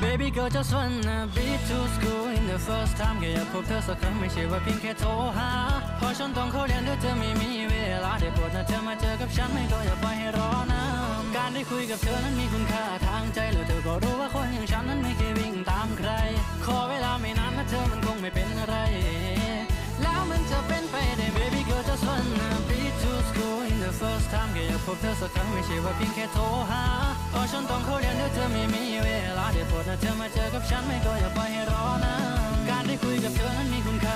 Baby girl just wanna be to school in the first time แค่อยากพบเธอสักครั้งไม่ใช่ว่าเพียงแค่โทรหาพอฉันต้องเข้าเรียนด้วยเธอไม่มีเวลาได้โปรดนะเธอมาเจอกับฉันไม่ก็อย่าปล่อยให้รอนะการได้คุยกับเธอนั้นมีคุณค่าทางใจแล้วเธอก็รู้ว่าคนอย่างฉันนั้นไม่เคยวิ่งตามใครขอเวลาไม่นานนะเธอมันคงไม่เป็นอะไรแล้วมันจะเป็นไปได้ Baby girl just wanna be to school in the first time แค่อยากพบเธอสักครั้งไม่ใช่ว่าเพียงแค่โทรหาพอฉันต้องเข้าเรียนด้วยเธอไม่มีเวลาได้โปรดนะเธอมาเจอกับฉันไม่ก็อย่าปล่อยให้รอนะการได้คุยกับเธอนั้นมีคุณค่า